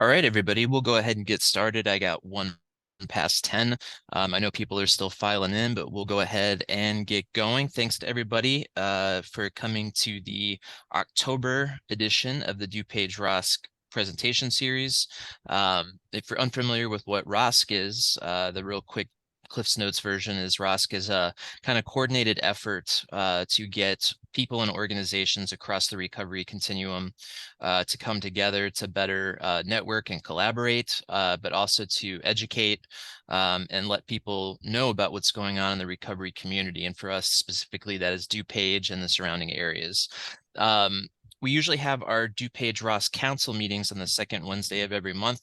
All right, everybody, we'll go ahead and get started. I got 1 past 10. I know people are still filing in, but we'll go ahead and get going. Thanks to everybody for coming to the October edition of the DuPage ROSC presentation series. If you're unfamiliar with what ROSC is, the real quick Cliff's Notes version is ROSC is a kind of coordinated effort to get people and organizations across the recovery continuum to come together to better network and collaborate, but also to educate and let people know about what's going on in the recovery community. And for us specifically, that is DuPage and the surrounding areas. We usually have our DuPage ROSC Council meetings on the second Wednesday of every month.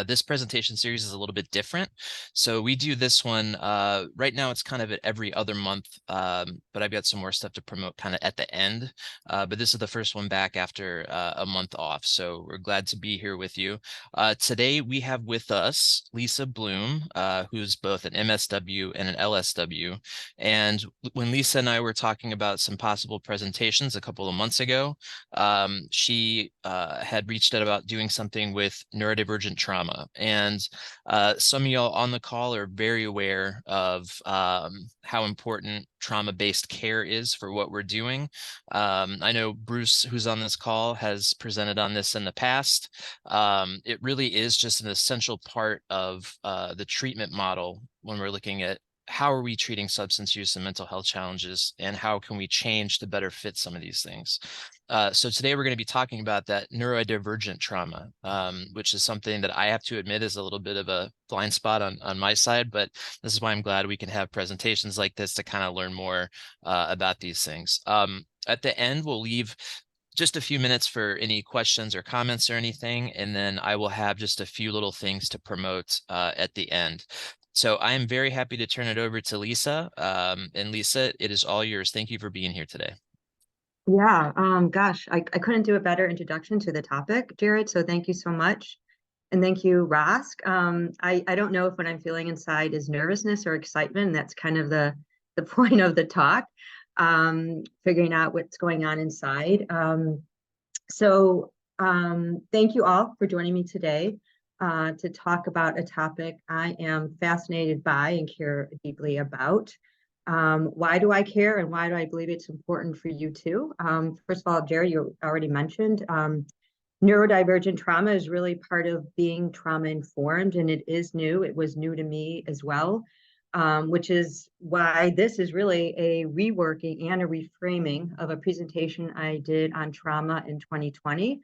This presentation series is a little bit different. So we do this one, right now it's kind of at every other month, but I've got some more stuff to promote kind of at the end. But this is the first one back after a month off. So we're glad to be here with you. Today we have with us Lisa Bloom, who's both an MSW and an LSW. And when Lisa and I were talking about some possible presentations a couple of months ago, she had reached out about doing something with neurodivergent trauma. And some of y'all on the call are very aware of how important trauma-based care is for what we're doing. I know Bruce, who's on this call, has presented on this in the past. It really is just an essential part of the treatment model when we're looking at how are we treating substance use and mental health challenges, and how can we change to better fit some of these things. So today we're going to be talking about that neurodivergent trauma, which is something that I have to admit is a little bit of a blind spot on my side, but this is why I'm glad we can have presentations like this to kind of learn more about these things. At the end, we'll leave just a few minutes for any questions or comments or anything, and then I will have just a few little things to promote at the end. So I am very happy to turn it over to Lisa. And Lisa, it is all yours. Thank you for being here today. Yeah, gosh, I couldn't do a better introduction to the topic, Jared. So thank you so much. And thank you, ROSC. I don't know if what I'm feeling inside is nervousness or excitement. That's kind of the point of the talk, figuring out what's going on inside. Thank you all for joining me today to talk about a topic I am fascinated by and care deeply about. Why do I care, and why do I believe it's important for you too? First of all, Jerry, you already mentioned neurodivergent trauma is really part of being trauma informed, and it is new. It was new to me as well, which is why this is really a reworking and a reframing of a presentation I did on trauma in 2020.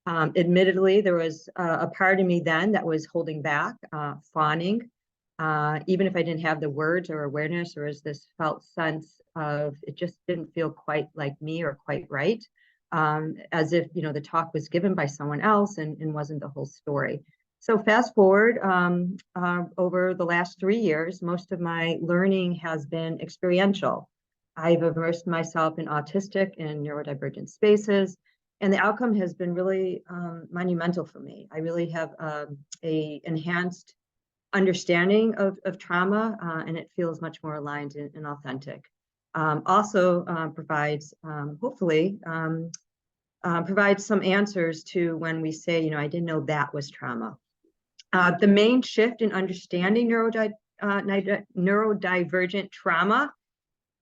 Admittedly, there was a part of me then that was holding back, fawning, even if I didn't have the words or awareness, or as this felt sense of it just didn't feel quite like me or quite right, as if the talk was given by someone else and wasn't the whole story. So fast forward over the last 3 years, most of my learning has been experiential. I've immersed myself in autistic and neurodivergent spaces, and the outcome has been really monumental for me. I really have a enhanced understanding of trauma, and it feels much more aligned and authentic. Also provides, hopefully, provides some answers to when we say, I didn't know that was trauma. The main shift in understanding neurodivergent trauma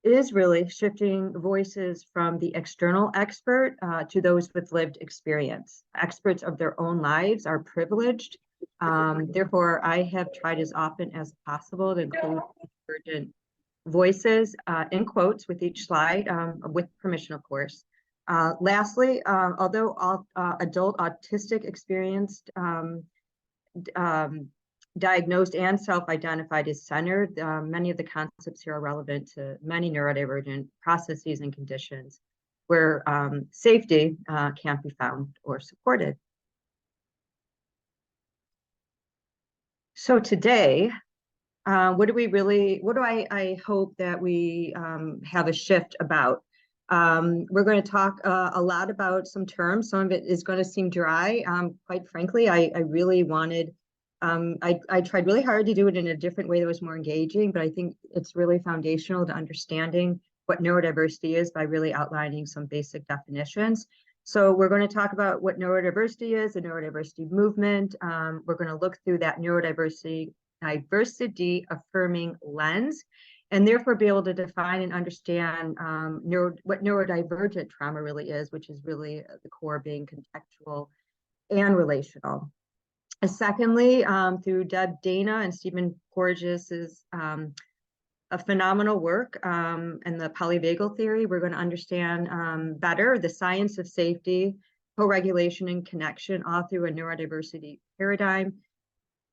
is really shifting voices from the external expert to those with lived experience. Experts of their own lives are privileged. Therefore, I have tried as often as possible to include divergent voices in quotes with each slide, with permission, of course. Lastly, although adult autistic experienced, diagnosed and self-identified is centered, many of the concepts here are relevant to many neurodivergent processes and conditions where safety can't be found or supported. So today, what do I hope that we have a shift about? We're going to talk a lot about some terms. Some of it is going to seem dry. Quite frankly, I really wanted, I tried really hard to do it in a different way that was more engaging, but I think it's really foundational to understanding what neurodiversity is by really outlining some basic definitions. So we're going to talk about what neurodiversity is, the neurodiversity movement. We're going to look through that diversity affirming lens, and therefore be able to define and understand what neurodivergent trauma really is, which is really the core being contextual and relational. Secondly, through Deb Dana and Stephen Porges's a phenomenal work and the polyvagal theory, we're going to understand better the science of safety, co-regulation, and connection, all through a neurodiversity paradigm,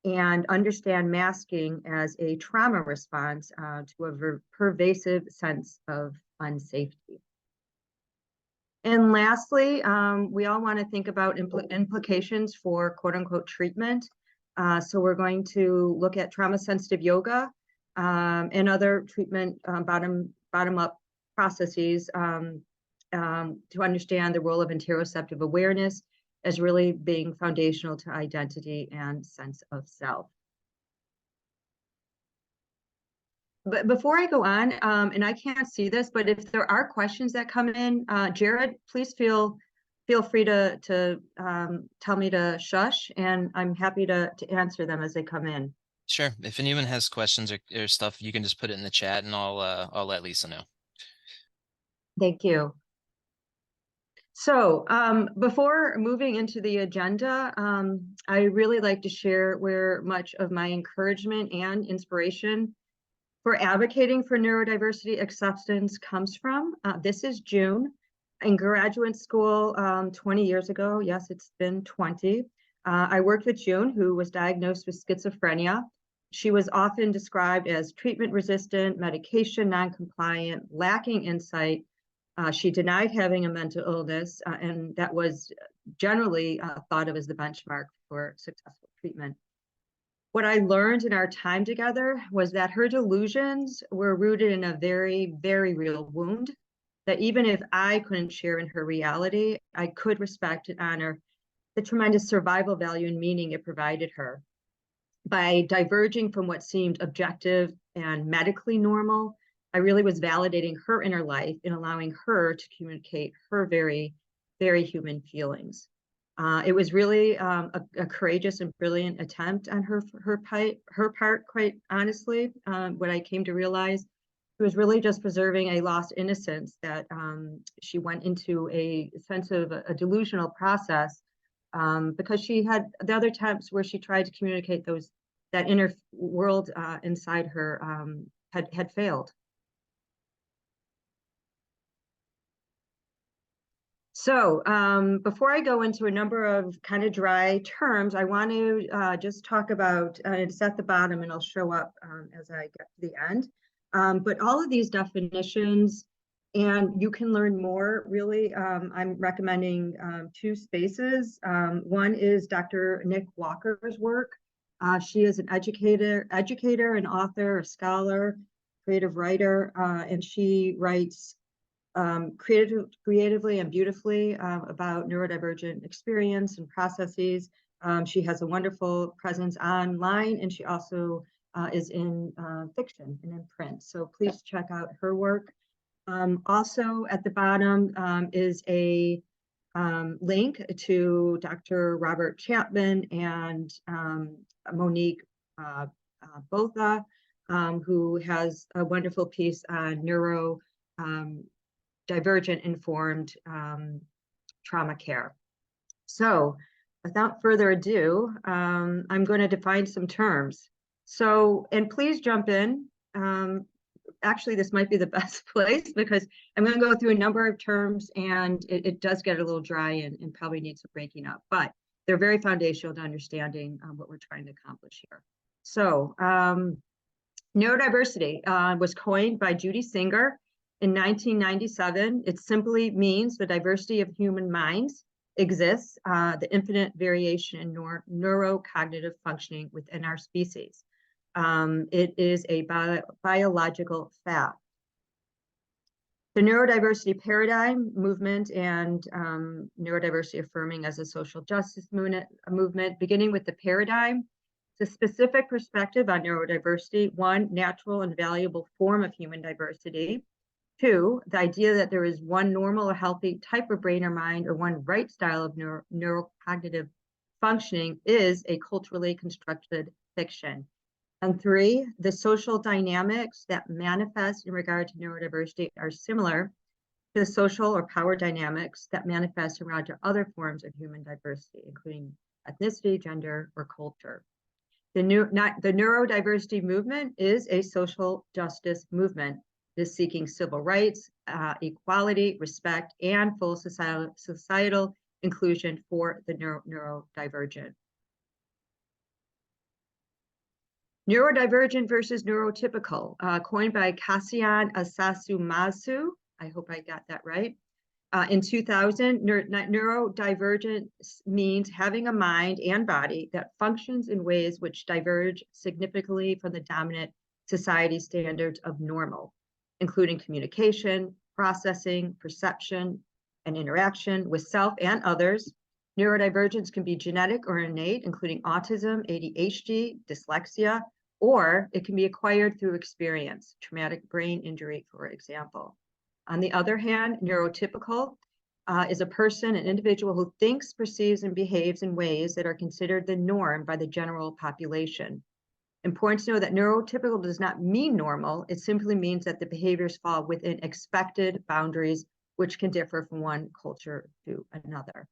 and understand masking as a trauma response to a pervasive sense of unsafety. And lastly, we all want to think about implications for quote-unquote treatment. So we're going to look at trauma-sensitive yoga, and other treatment bottom-up processes to understand the role of interoceptive awareness as really being foundational to identity and sense of self. But before I go on, and I can't see this, but if there are questions that come in, Jared, please feel free to tell me to shush, and I'm happy to answer them as they come in. Sure. If anyone has questions or stuff, you can just put it in the chat, and I'll let Lisa know. Thank you. So before moving into the agenda, I really like to share where much of my encouragement and inspiration for advocating for neurodiversity acceptance comes from. This is June. In graduate school 20 years ago, yes, it's been 20, I worked with June, who was diagnosed with schizophrenia. She was often described as treatment-resistant, medication non-compliant, lacking insight. She denied having a mental illness, and that was generally thought of as the benchmark for successful treatment. What I learned in our time together was that her delusions were rooted in a very, very real wound, that even if I couldn't share in her reality, I could respect and honor the tremendous survival value and meaning it provided her. By diverging from what seemed objective and medically normal, I really was validating her inner life and allowing her to communicate her very, very human feelings. It was really a courageous and brilliant attempt on her part, quite honestly. What I came to realize, it was really just preserving a lost innocence, that she went into a sense of a delusional process because she had the other times where she tried to communicate that inner world inside her had failed. So before I go into a number of kind of dry terms, I want to just talk about, it's at the bottom and I'll show up as I get to the end. But all of these definitions, and you can learn more, really, I'm recommending two spaces. One is Dr. Nick Walker's work. She is an educator, an author, a scholar, creative writer, and she writes creatively and beautifully about neurodivergent experience and processes. She has a wonderful presence online, and she also is in fiction and in print. So please check out her work. Also at the bottom is a link to Dr. Robert Chapman and Monique Botha, who has a wonderful piece on neurodivergent informed trauma care. So without further ado, I'm going to define some terms. So, and please jump in. Actually, this might be the best place because I'm going to go through a number of terms, and it does get a little dry and probably needs some breaking up, but they're very foundational to understanding what we're trying to accomplish here. So neurodiversity was coined by Judy Singer in 1997. It simply means the diversity of human minds exists, the infinite variation in neurocognitive functioning within our species. It is a biological fact. The neurodiversity paradigm movement and neurodiversity affirming as a social justice movement, beginning with the paradigm, it's a specific perspective on neurodiversity, one natural and valuable form of human diversity. Two, the idea that there is one normal or healthy type of brain or mind or one right style of neurocognitive functioning is a culturally constructed fiction. And three, the social dynamics that manifest in regard to neurodiversity are similar to the social or power dynamics that manifest around to other forms of human diversity, including ethnicity, gender, or culture. The neurodiversity movement is a social justice movement. It is seeking civil rights, equality, respect, and full societal inclusion for the neurodivergent. Neurodivergent versus neurotypical, coined by Kassian Asasumasu. I hope I got that right. In 2000, neurodivergent means having a mind and body that functions in ways which diverge significantly from the dominant society standards of normal, including communication, processing, perception, and interaction with self and others. Neurodivergence can be genetic or innate, including autism, ADHD, dyslexia, or it can be acquired through experience, traumatic brain injury, for example. On the other hand, neurotypical is a person, an individual who thinks, perceives, and behaves in ways that are considered the norm by the general population. Important to know that neurotypical does not mean normal. It simply means that the behaviors fall within expected boundaries, which can differ from one culture to another.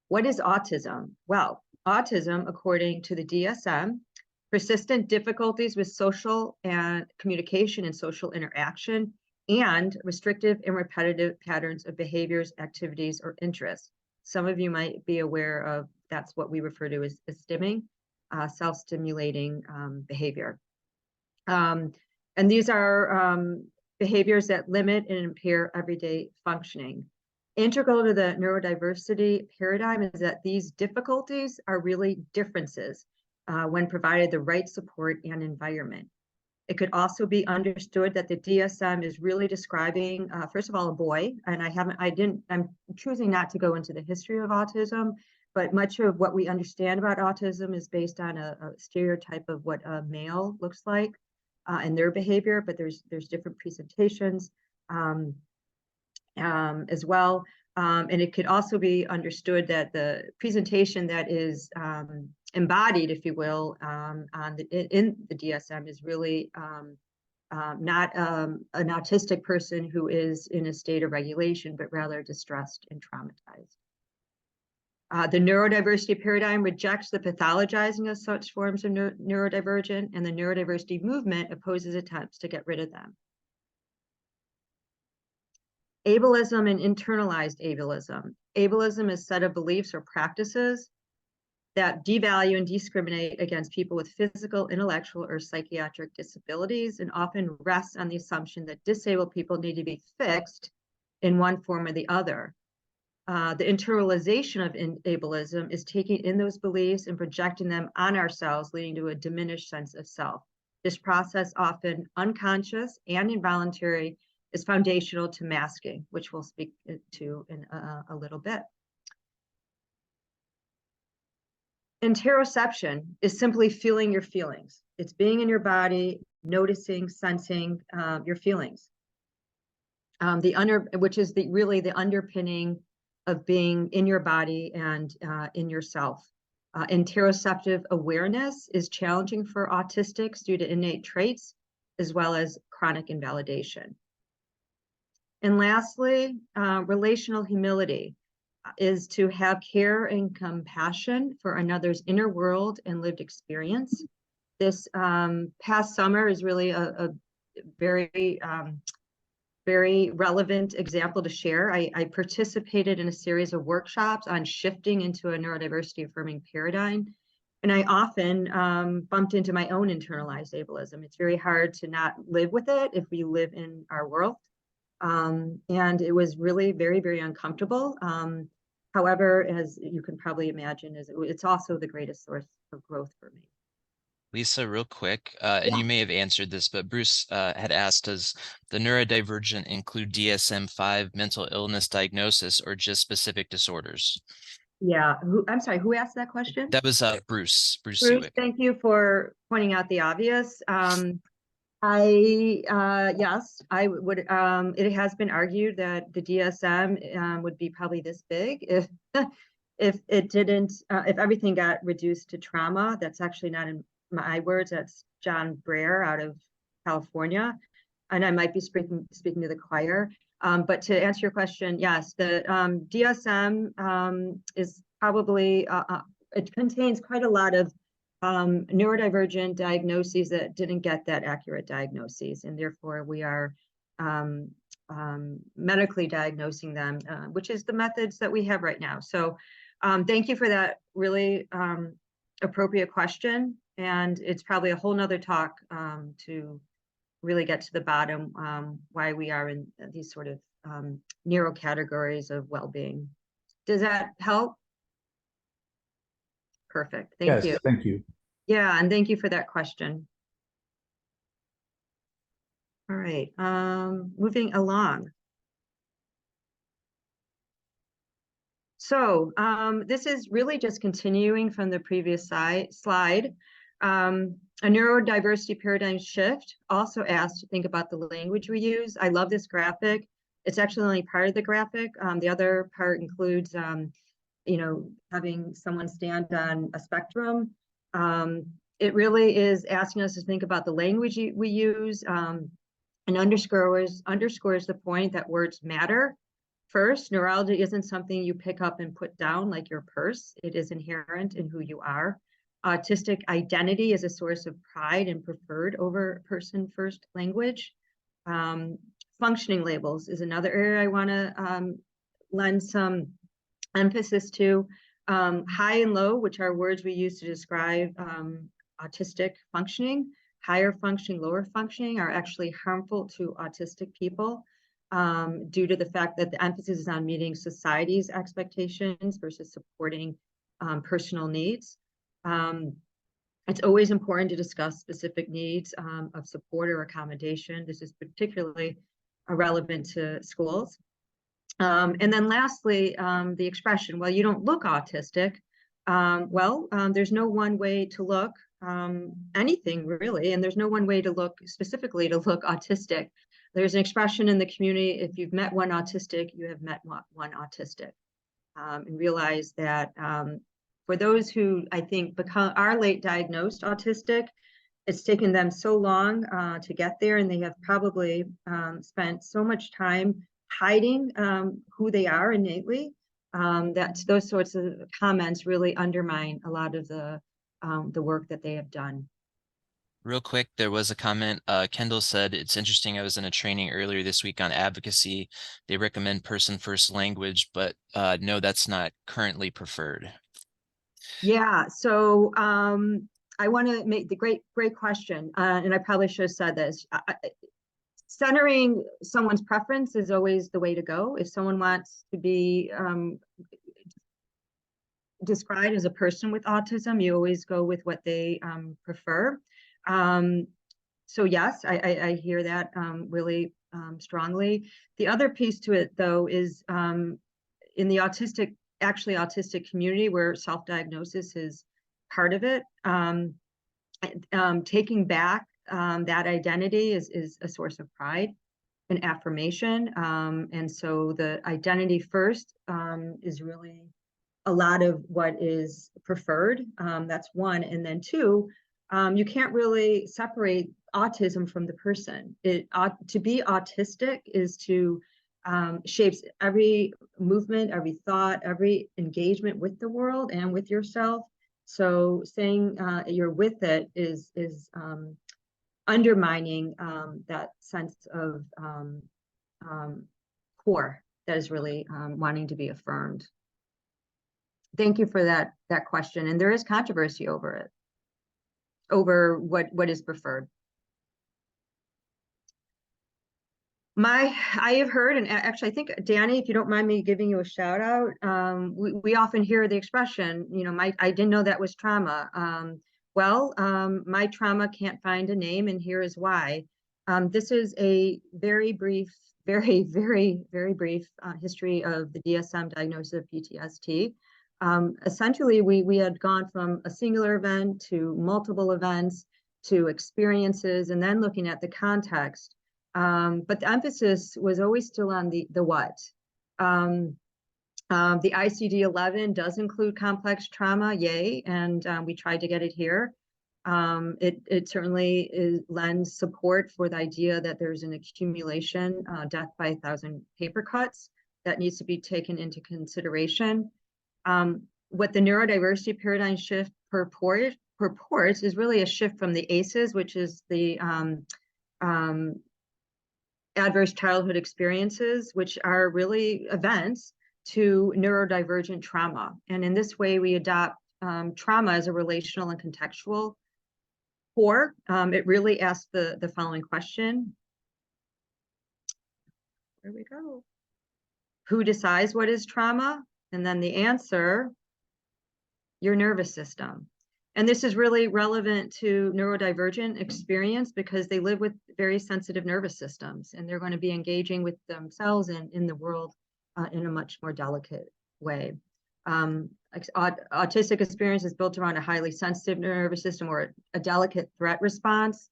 What is autism? Well, autism, according to the DSM, persistent difficulties with social and communication and social interaction, and restrictive and repetitive patterns of behaviors, activities, or interests. Some of you might be aware of, that's what we refer to as stimming, self-stimulating behavior. And these are behaviors that limit and impair everyday functioning. Integral to the neurodiversity paradigm is that these difficulties are really differences when provided the right support and environment. It could also be understood that the DSM is really describing, first of all, a boy, and I'm choosing not to go into the history of autism, but much of what we understand about autism is based on a stereotype of what a male looks like and their behavior, but there's different presentations as well. And it could also be understood that the presentation that is embodied, if you will, in the DSM is really not an autistic person who is in a state of regulation, but rather distressed and traumatized. The neurodiversity paradigm rejects the pathologizing of such forms of neurodivergent, and the neurodiversity movement opposes attempts to get rid of them. Ableism and internalized ableism. Ableism is a set of beliefs or practices that devalue and discriminate against people with physical, intellectual, or psychiatric disabilities, and often rests on the assumption that disabled people need to be fixed in one form or the other. The internalization of ableism is taking in those beliefs and projecting them on ourselves, leading to a diminished sense of self. This process, often unconscious and involuntary, is foundational to masking, which we'll speak to in a little bit. Interoception is simply feeling your feelings. It's being in your body, noticing, sensing your feelings. Which is really the underpinning of being in your body and in yourself. Interoceptive awareness is challenging for autistics due to innate traits, as well as chronic invalidation. And lastly, relational humility is to have care and compassion for another's inner world and lived experience. This past summer is really a very relevant example to share. I participated in a series of workshops on shifting into a neurodiversity affirming paradigm. And I often bumped into my own internalized ableism. It's very hard to not live with it if we live in our world. And it was really very, very uncomfortable. However, as you can probably imagine, it's also the greatest source of growth for me. Lisa, real quick, and you may have answered this, but Bruce had asked, does the neurodivergent include DSM-5 mental illness diagnosis or just specific disorders? Yeah, I'm sorry, who asked that question? That was Bruce Bruce, Sewick. thank you for pointing out the obvious. Yes, I would, it has been argued that the DSM would be probably this big if if it didn't, if everything got reduced to trauma. That's actually not in my words, that's John Brer out of California. And I might be speaking to the choir. But to answer your question, yes, the DSM is probably, it contains quite a lot of neurodivergent diagnoses that didn't get that accurate diagnoses, and therefore we are medically diagnosing them, which is the methods that we have right now. So thank you for that really appropriate question. And it's probably a whole nother talk to really get to the bottom why we are in these sort of narrow categories of well-being. Does that help? Perfect. Thank you. Yes, thank you. Yeah, and thank you for that question. All right, moving along. So this is really just continuing from the previous slide. A neurodiversity paradigm shift also asked to think about the language we use. I love this graphic. It's actually only part of the graphic. The other part includes, you know, having someone stand on a spectrum. It really is asking us to think about the language we use, and underscores the point that words matter. First, neurology isn't something you pick up and put down like your purse. It is inherent in who you are. Autistic identity is a source of pride and preferred over person-first language. Functioning labels is another area I want to lend some emphasis to. High and low, which are words we use to describe autistic functioning. Higher functioning, lower functioning are actually harmful to autistic people due to the fact that the emphasis is on meeting society's expectations versus supporting personal needs. It's always important to discuss specific needs of support or accommodation. This is particularly relevant to schools. And then lastly, the expression, well, you don't look autistic. There's no one way to look anything really, and there's no one way to look specifically to look autistic. There's an expression in the community, if you've met one autistic, you have met one autistic. And realize that for those who I think are late diagnosed autistic, it's taken them so long to get there, and they have probably spent so much time hiding who they are innately, that those sorts of comments really undermine a lot of the work that they have done. Real quick, there was a comment. Kendall said, it's interesting. I was in a training earlier this week on advocacy. They recommend person-first language, but no, that's not currently preferred. Yeah, so I want to make the great question, and I probably should have said this. Centering someone's preference is always the way to go. If someone wants to be described as a person with autism, you always go with what they prefer. So yes, I hear that really strongly. The other piece to it, though, is in the autistic community where self-diagnosis is part of it, taking back that identity is a source of pride and affirmation. And so the identity first is really a lot of what is preferred. That's one. And then two, you can't really separate autism from the person. To be autistic is to shapes every movement, every thought, every engagement with the world and with yourself. So saying you're with it is undermining that sense of core that is really wanting to be affirmed. Thank you for that question. And there is controversy over it, over what is preferred. I have heard, and actually I think, Danny, if you don't mind me giving you a shout out, we often hear the expression, you know, I didn't know that was trauma. My trauma can't find a name, and here is why. This is a very brief, very brief history of the DSM diagnosis of PTSD. Essentially, we had gone from a singular event to multiple events to experiences, and then looking at the context. But the emphasis was always still on the what. The ICD-11 does include complex trauma, yay, and we tried to get it here. It certainly lends support for the idea that there's an accumulation, death by 1,000 paper cuts, that needs to be taken into consideration. What the neurodiversity paradigm shift purports is really a shift from the ACEs, which is the adverse childhood experiences, which are really events, to neurodivergent trauma. And in this way, we adopt trauma as a relational and contextual core. It really asks the following question. There we go. Who decides what is trauma? And then the answer, your nervous system. And this is really relevant to neurodivergent experience because they live with very sensitive nervous systems, and they're going to be engaging with themselves and in the world in a much more delicate way. Autistic experience is built around a highly sensitive nervous system or a delicate threat response.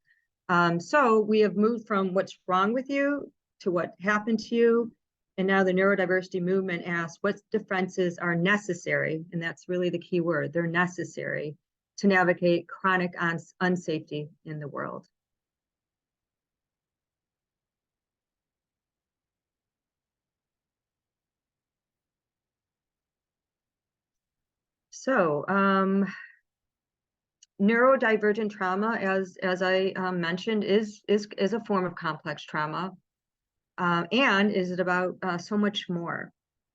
So we have moved from what's wrong with you to what happened to you. And now the neurodiversity movement asks what defenses are necessary, and that's really the key word, they're necessary to navigate chronic unsafety in the world. So neurodivergent trauma, as I mentioned, is a form of complex trauma, and is it about so much more.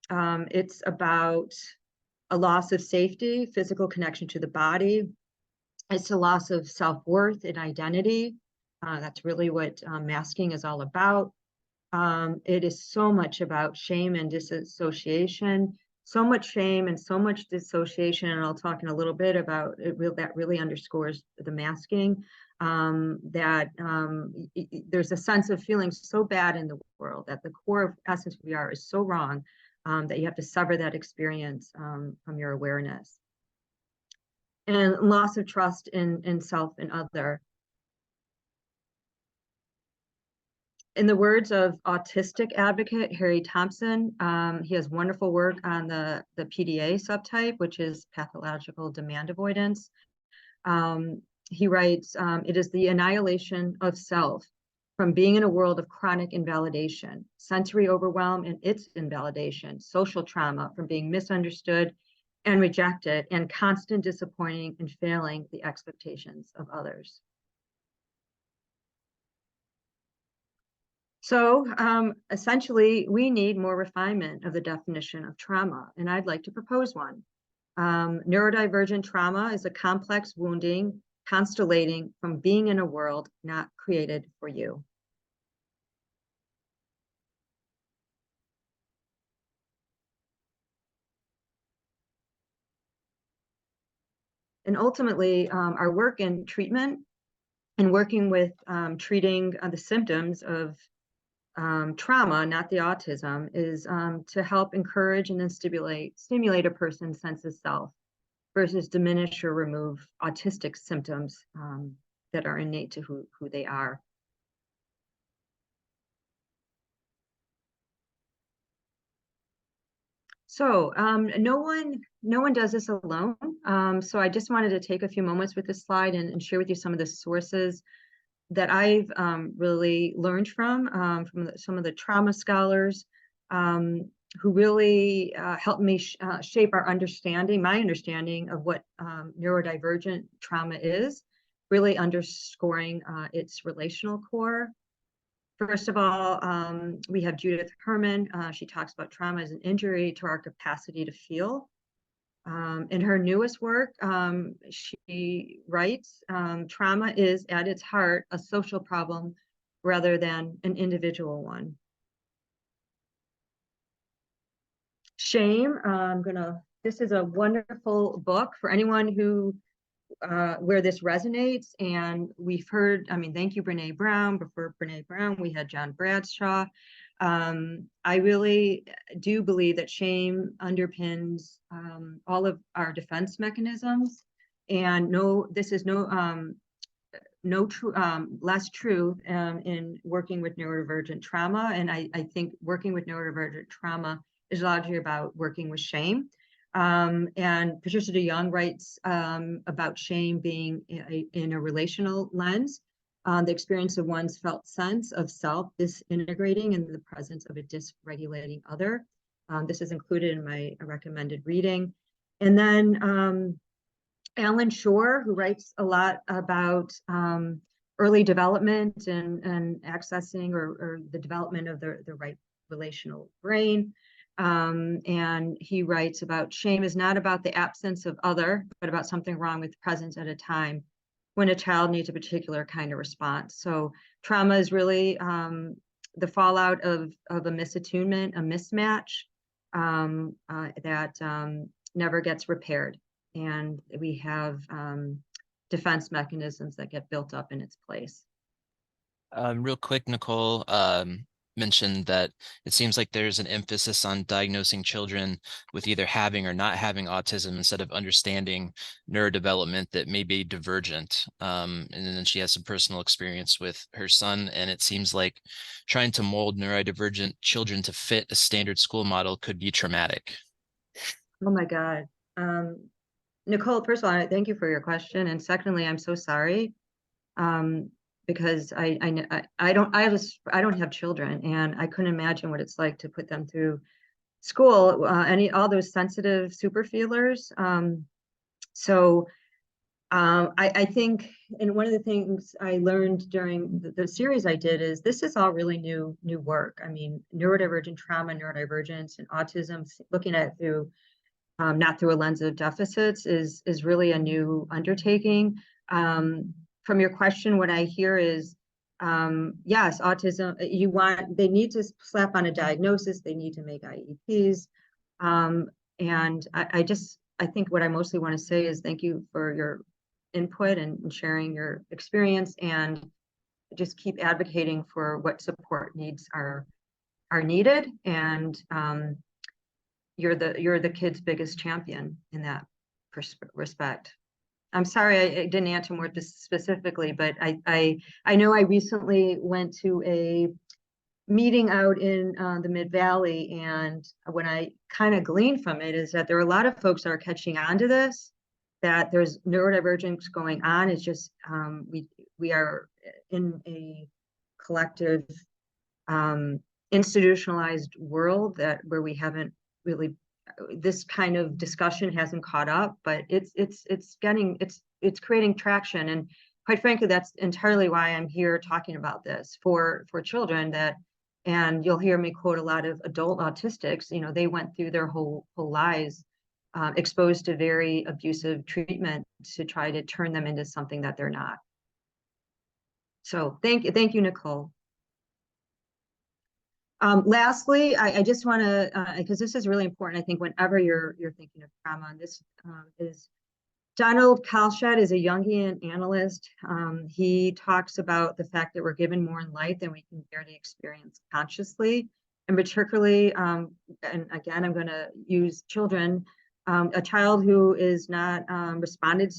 It's about a loss of safety, physical connection to the body. It's a loss of self-worth and identity. That's really what masking is all about. It is so much about shame and disassociation, so much shame and so much dissociation, and I'll talk in a little bit about it. That really underscores the masking, that there's a sense of feeling so bad in the world, that the core of essence we are is so wrong, that you have to sever that experience from your awareness. And loss of trust in self and other. In the words of autistic advocate Harry Thompson, he has wonderful work on the PDA subtype, which is pathological demand avoidance. He writes, it is the annihilation of self from being in a world of chronic invalidation, sensory overwhelm and its invalidation, social trauma from being misunderstood and rejected, and constant disappointing and failing the expectations of others. So essentially, we need more refinement of the definition of trauma, and I'd like to propose one. Neurodivergent trauma is a complex wounding constellating from being in a world not created for you. And ultimately, our work in treatment and working with treating the symptoms of trauma, not the autism, is to help encourage and then stimulate a person's sense of self versus diminish or remove autistic symptoms that are innate to who they are. So no one does this alone. So I just wanted to take a few moments with this slide and share with you some of the sources that I've really learned from some of the trauma scholars who really helped me shape our understanding, my understanding of what neurodivergent trauma is, really underscoring its relational core. First of all, we have Judith Herman. She talks about trauma as an injury to our capacity to feel. In her newest work, she writes, trauma is at its heart a social problem rather than an individual one. Shame, this is a wonderful book for anyone who where this resonates, and we've heard, thank you, Brene Brown. Before Brene Brown, we had John Bradshaw. I really do believe that shame underpins all of our defense mechanisms, and this is no less truth in working with neurodivergent trauma. And I think working with neurodivergent trauma is largely about working with shame. And Patricia DeYoung writes about shame being in a relational lens, the experience of one's felt sense of self disintegrating in the presence of a dysregulating other. This is included in my recommended reading. And then Alan Shore, who writes a lot about early development and accessing or the development of the right relational brain. And he writes about shame is not about the absence of other, but about something wrong with presence at a time when a child needs a particular kind of response. So trauma is really the fallout of a misattunement, a mismatch that never gets repaired. And we have defense mechanisms that get built up in its place. Real quick, Nicole mentioned that it seems like there's an emphasis on diagnosing children with either having or not having autism instead of understanding neurodevelopment that may be divergent. And then she has some personal experience with her son, and it seems like trying to mold neurodivergent children to fit a standard school model could be traumatic. Oh my God. Nicole, first of all, thank you for your question. And secondly, I'm so sorry. Because I don't have children, and I couldn't imagine what it's like to put them through school, all those sensitive super feelers. I think, and one of the things I learned during the series I did is this is all really new work. I mean, neurodivergent trauma, neurodivergence, and autism, looking at it through not through a lens of deficits is really a new undertaking. From your question, what I hear is, yes, autism, they need to slap on a diagnosis, they need to make IEPs. And I think what I mostly want to say is thank you for your input and sharing your experience, and just keep advocating for what support needs are needed. And you're the kid's biggest champion in that respect. I'm sorry I didn't answer more specifically, but I know I recently went to a meeting out in the Mid-Valley, and what I kind of gleaned from it is that there are a lot of folks that are catching on to this, that there's neurodivergence going on. It's just we are in a collective institutionalized world where we haven't really, this kind of discussion hasn't caught up, but it's creating traction. And quite frankly, that's entirely why I'm here talking about this for children and you'll hear me quote a lot of adult autistics. You know, they went through their whole lives exposed to very abusive treatment to try to turn them into something that they're not. So thank you, Nicole. Lastly, I just want to, because this is really important, I think, whenever you're thinking of trauma, and this is Donald Kalschat is a Jungian analyst. He talks about the fact that we're given more in life than we can bear to experience consciously, and particularly, and again, I'm going to use children, a child who is not responded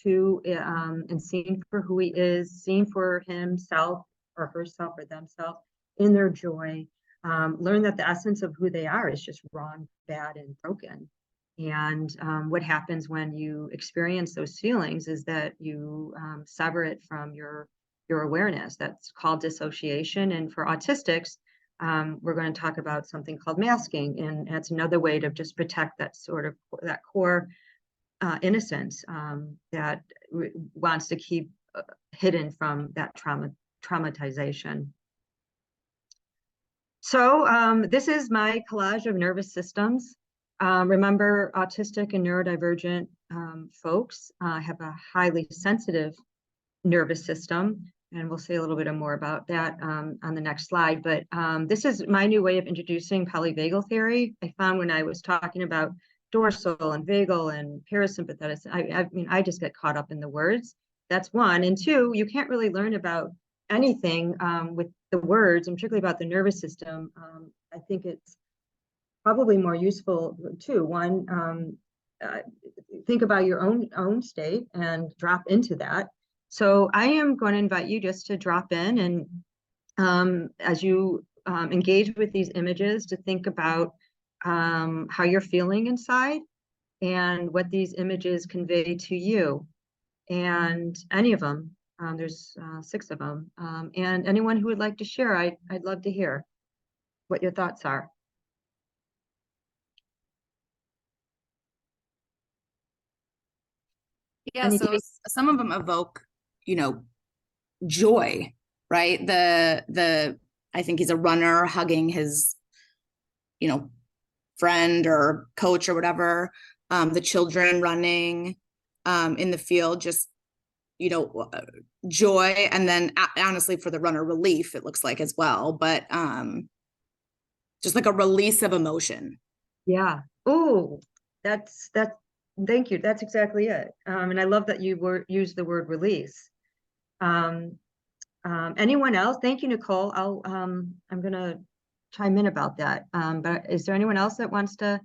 to and seen for who he is, seen for himself or herself or themselves in their joy. Learn that the essence of who they are is just wrong, bad, and broken. And what happens when you experience those feelings is that you sever it from your awareness. That's called dissociation. And for autistics, we're going to talk about something called masking, and that's another way to just protect that that core innocence that wants to keep hidden from that traumatization. So this is my collage of nervous systems. Remember, autistic and neurodivergent folks have a highly sensitive nervous system, and we'll say a little bit more about that on the next slide. But this is my new way of introducing polyvagal theory. I found when I was talking about dorsal and vagal and parasympathetic, I mean, I just get caught up in the words. That's one. And two, you can't really learn about anything with the words, and particularly about the nervous system. I think it's probably more useful too. One, think about your own state and drop into that, So I am going to invite you just to drop in and as you engage with these images, to think about how you're feeling inside and what these images convey to you. And any of them, there's 6 of them. And anyone who would like to share, I'd love to hear what your thoughts are. Yeah, Any so take? some of them evoke, you know, joy, right? The I think he's a runner hugging his, you know, friend or coach or whatever. The children running in the field, just, you know, joy. And then honestly, for the runner, relief, it looks like as well, but just like a release of emotion. Yeah. Oh, that's thank you. That's exactly it. And I love that you used the word release. Um, anyone else? Thank you, Nicole. I'm gonna chime in about that. But is there anyone else that wants to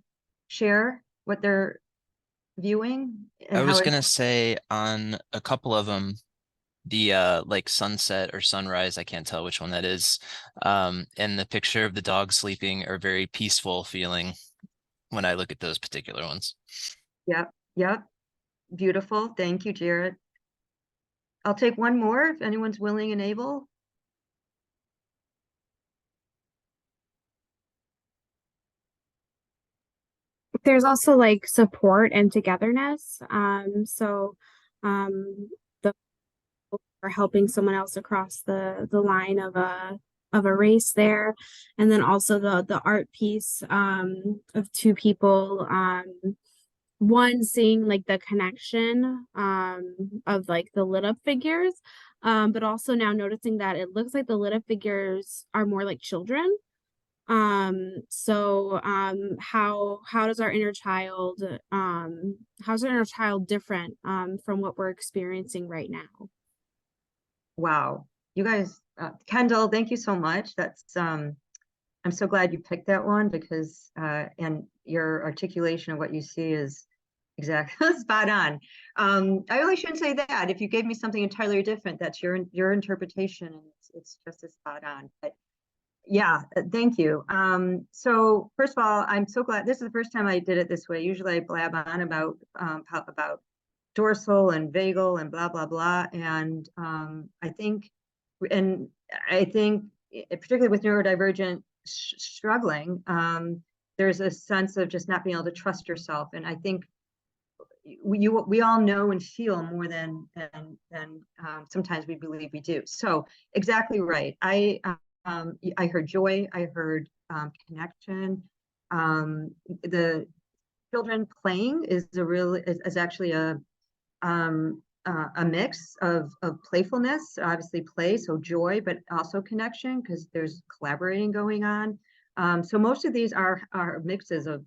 share what they're viewing I and how was it? gonna say on a couple of them, the like sunset or sunrise, I can't tell which one that is. And the picture of the dog sleeping are very peaceful feeling when I look at those particular ones. Yep, yep. Beautiful. Thank you, Jared. I'll take one more if anyone's willing and able. There's also like support and togetherness. So the are helping someone else across the line of a race there. And then also the art piece of 2 people, one seeing like the connection of like the lit up figures, but also now noticing that it looks like the lit up figures are more like children. So how does our inner child how's our inner child different from what we're experiencing right now? Wow. You guys, Kendall, thank you so much. That's I'm so glad you picked that one because and your articulation of what you see is exactly spot on. I really shouldn't say that. If you gave me something entirely different, that's your interpretation, and it's just as spot on. But yeah, thank you. So first of all, I'm so glad this is the first time I did it this way. Usually I blab on about dorsal and vagal and blah blah blah, and and I think particularly with neurodivergent struggling, there's a sense of just not being able to trust yourself, and I think we all know and feel more than sometimes we believe we do. So exactly right. I heard joy. I heard connection. The children playing is actually a mix of playfulness, obviously play, so joy, but also connection because there's collaborating going on. So most of these are mixes of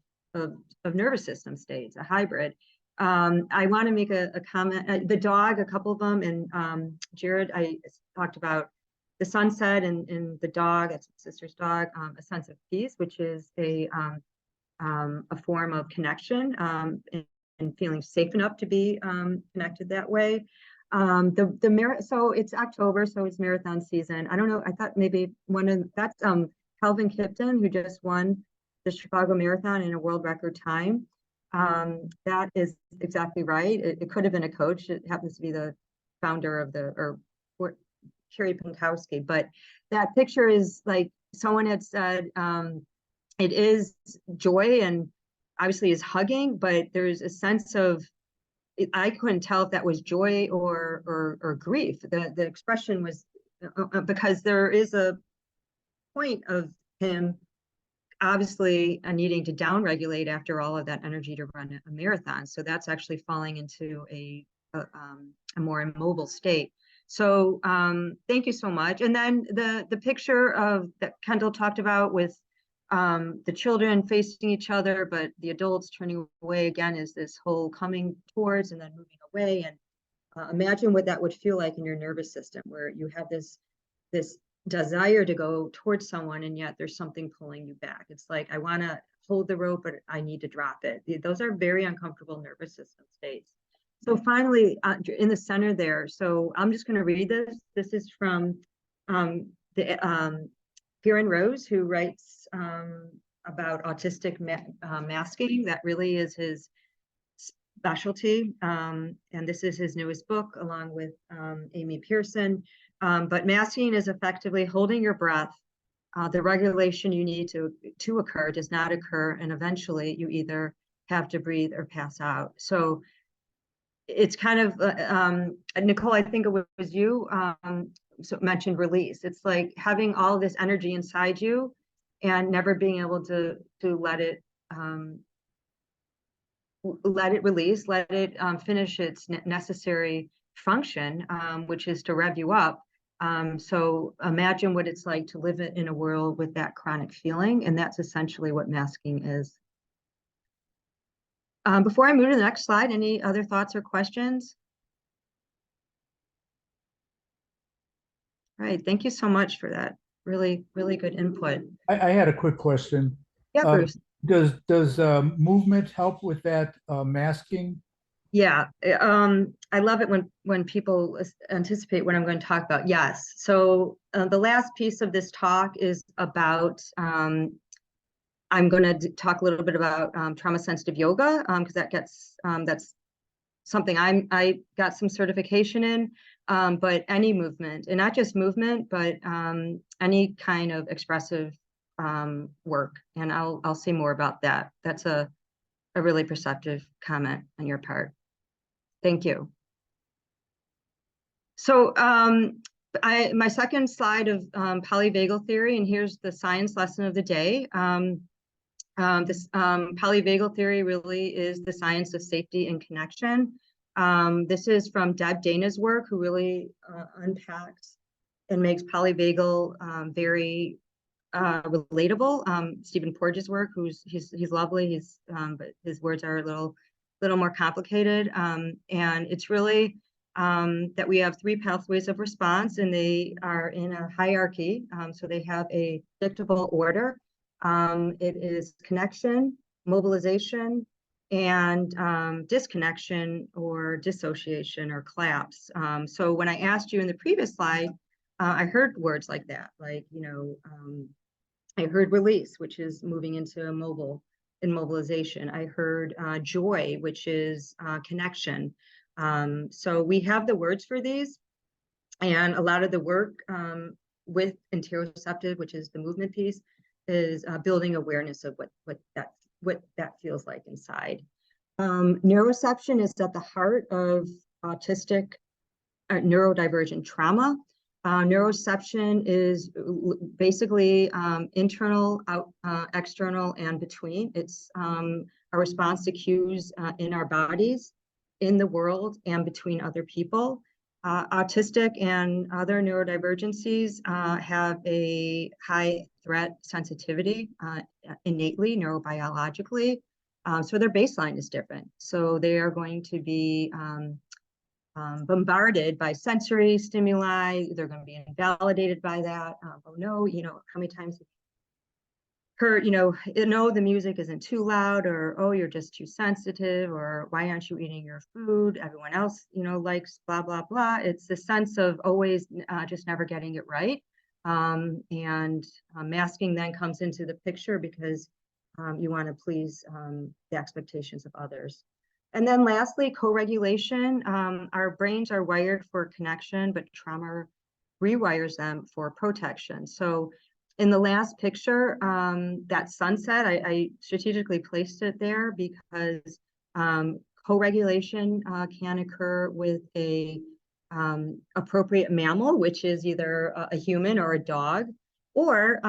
nervous system states, a hybrid. I want to make a comment. The dog, a couple of them, and Jared, I talked about the sunset and the dog. It's my sister's dog. A sense of peace, which is a form of connection and feeling safe enough to be connected that way. So it's October, so it's marathon season. I don't know. I thought maybe that's Calvin Kipton, who just won the Chicago Marathon in a world record time. That is exactly right. It could have been a coach. It happens to be the founder of or Carrie Pankowski, but that picture is like someone had said, it is joy and obviously is hugging, but there's a sense of, I couldn't tell if that was joy or grief. The expression was because there is a point of him obviously needing to downregulate after all of that energy to run a marathon. So that's actually falling into a more immobile state. So thank you so much. And then the picture of that Kendall talked about with the children facing each other, but the adults turning away again is this whole coming towards and then moving away. And imagine what that would feel like in your nervous system, where you have this desire to go towards someone, and yet there's something pulling you back. It's like, I want to hold the rope, but I need to drop it. Those are very uncomfortable nervous system states. So finally, in the center there, so I'm just going to read this. This is from Kieran Rose, who writes about autistic masking. That really is his specialty. And this is his newest book, along with Amy Pearson. But masking is effectively holding your breath. The regulation you need to occur does not occur, and eventually you either have to breathe or pass out. So it's kind of, Nicole, I think it was you, so mentioned release. It's like having all this energy inside you and never being able to let it release, let it finish its necessary function, which is to rev you up. So imagine what it's like to live in a world with that chronic feeling, and that's essentially what masking is. Before I move to the next slide, any other thoughts or questions? All right, thank you so much for that. Really, really good input. I had a quick question. Yeah, Bruce. Does movement help with that masking? Yeah, I love it when people anticipate what I'm going to talk about. Yes. So the last piece of this talk is about, I'm going to talk a little bit about trauma sensitive yoga, because that's something I got some certification in, but any movement, and not just movement, but any kind of expressive work. And I'll say more about that. That's a really perceptive comment on your part. Thank you. So my second slide of polyvagal theory, and here's the science lesson of the day. This polyvagal theory really is the science of safety and connection. This is from Deb Dana's work, who really unpacks and makes polyvagal very relatable. Stephen Porges' work, he's lovely. But his words are a little more complicated. And it's really that we have three pathways of response, and they are in a hierarchy. So they have a predictable order. It is connection, mobilization, and disconnection or dissociation or collapse. So when I asked you in the previous slide, I heard words like that, like, I heard release, which is moving into immobilization. I heard joy, which is connection. So we have the words for these, and a lot of the work with interoceptive, which is the movement piece, is building awareness of what that feels like inside. Neuroception is at the heart of autistic neurodivergent trauma. Neuroception is basically internal, external, and between. It's a response to cues in our bodies, in the world, and between other people. Autistic and other neurodivergencies have a high threat sensitivity innately, neurobiologically. So their baseline is different. So they are going to be bombarded by sensory stimuli. They're going to be invalidated by that. Oh no, how many times heard, no, the music isn't too loud, or, oh, you're just too sensitive, or why aren't you eating your food? Everyone else, likes blah, blah, blah. It's the sense of always just never getting it right. And masking then comes into the picture because you want to please the expectations of others. And then lastly, co-regulation. Our brains are wired for connection, but trauma rewires them for protection. So in the last picture, that sunset, I strategically placed it there because co-regulation can occur with a appropriate mammal, which is either a human or a dog, or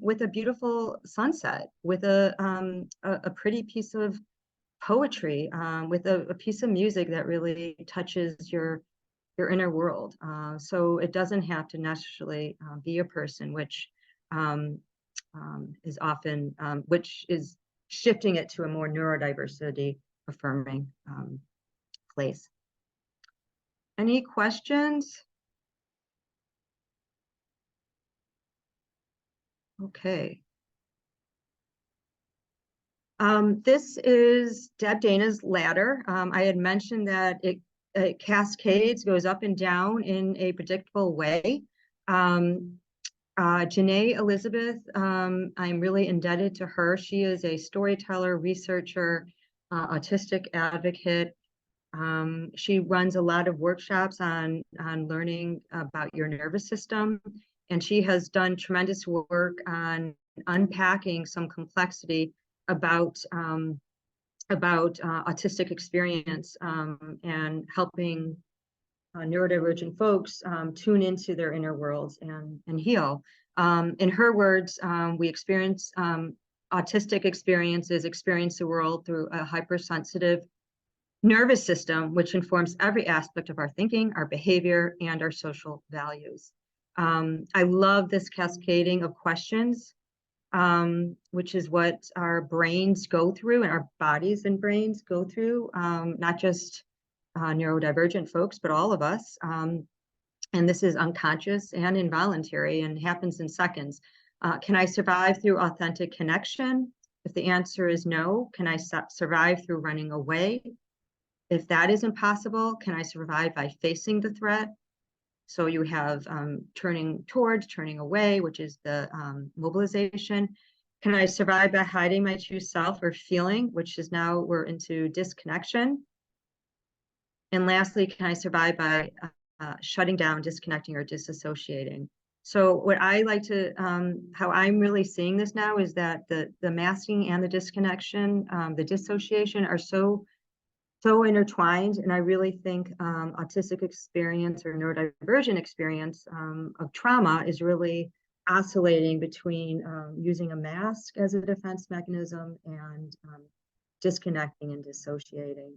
with a beautiful sunset, with a pretty piece of poetry, with a piece of music that really touches your inner world. So it doesn't have to necessarily be a person, which is often, which is shifting it to a more neurodiversity affirming place. Any questions? Okay. This is Deb Dana's ladder. I had mentioned that it cascades, goes up and down in a predictable way. Janae Elizabeth, I'm really indebted to her. She is a storyteller, researcher, autistic advocate. She runs a lot of workshops on learning about your nervous system, and she has done tremendous work on unpacking some complexity about autistic experience and helping neurodivergent folks tune into their inner worlds and heal. In her words, we experience autistic experiences, experience the world through a hypersensitive nervous system, which informs every aspect of our thinking, our behavior, and our social values. I love this cascading of questions, which is what our brains go through and our bodies and brains go through, not just neurodivergent folks, but all of us. And this is unconscious and involuntary and happens in seconds. Can I survive through authentic connection? If the answer is no, can I survive through running away? If that isn't possible, can I survive by facing the threat? So you have turning towards, turning away, which is the mobilization. Can I survive by hiding my true self or feeling, which is now we're into disconnection? And lastly, can I survive by shutting down, disconnecting, or disassociating? So what I like to, how I'm really seeing this now is that the masking and the disconnection, the dissociation are so intertwined. And I really think autistic experience or neurodivergent experience of trauma is really oscillating between using a mask as a defense mechanism and disconnecting and dissociating.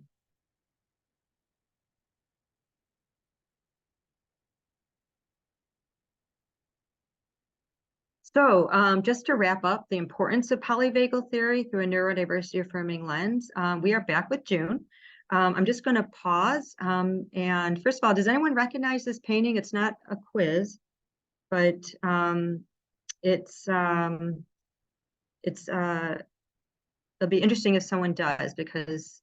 So just to wrap up the importance of polyvagal theory through a neurodiversity affirming lens, we are back with June. I'm just going to pause. And first of all, does anyone recognize this painting? It's not a quiz, but it'll be interesting if someone does, because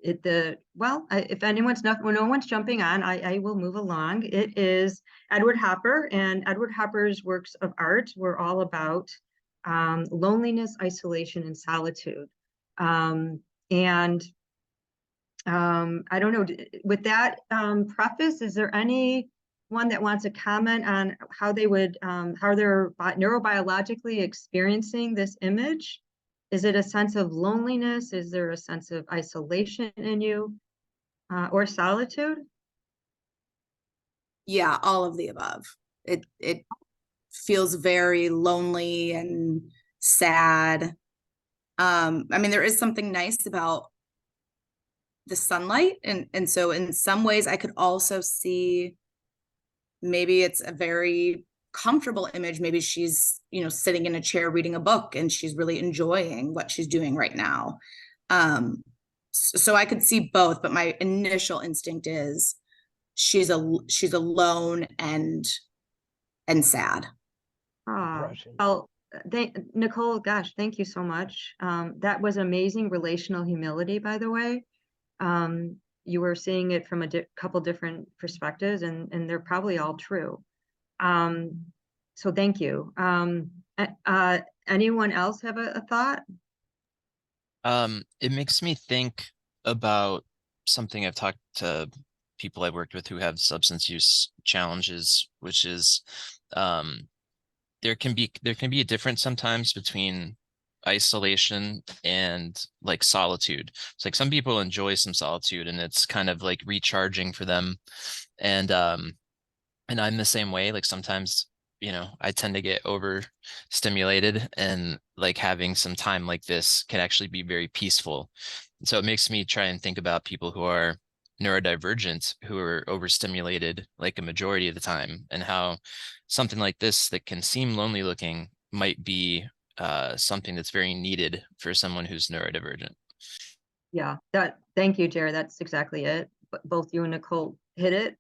if anyone's not, when no one's jumping on, I will move along. It is Edward Hopper, and Edward Hopper's works of art were all about loneliness, isolation, and solitude. I don't know, with that preface, is there anyone that wants to comment on how they would, how they're neurobiologically experiencing this image? Is it a sense of loneliness? Is there a sense of isolation in you or solitude? Yeah, all of the above. It feels very lonely and sad. I mean, there is something nice about the sunlight, and so in some ways I could also see maybe it's a very comfortable image. Maybe she's, you know, sitting in a chair reading a book and she's really enjoying what she's doing right now. So I could see both, but my initial instinct is she's alone and sad. Well, Nicole, gosh, thank you so much. That was amazing relational humility, by the way. You were seeing it from a couple different perspectives, and they're probably all true. So thank you. Anyone else have a thought? It makes me think about something I've talked to people I've worked with who have substance use challenges, which is there can be a difference sometimes between isolation and like solitude. It's like some people enjoy some solitude and it's kind of like recharging for them. And I'm the same way. Like sometimes, you know, I tend to get overstimulated, and like having some time like this can actually be very peaceful. And so it makes me try and think about people who are neurodivergent, who are overstimulated like a majority of the time, and how something like this that can seem lonely looking might be something that's very needed for someone who's neurodivergent. Yeah, thank you, Jared. That's exactly it. Both you and Nicole hit it.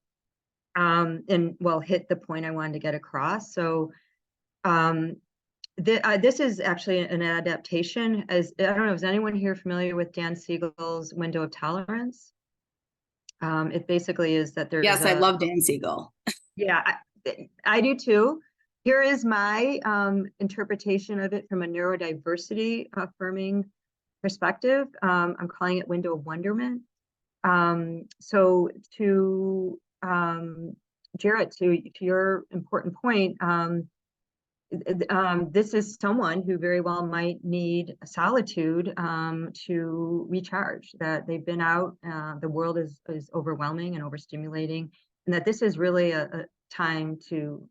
And well, hit the point I wanted to get across. So This is actually an adaptation. As I don't know, is anyone here familiar with Dan Siegel's window of tolerance? It basically is that there's Yes, I love Dan Siegel. Yeah, I do too. Here is my interpretation of it from a neurodiversity affirming perspective. I'm calling it window of wonderment. So to Jarrett, to your important point, this is someone who very well might need solitude to recharge, that they've been out, the world is overwhelming and overstimulating, and that this is really a time to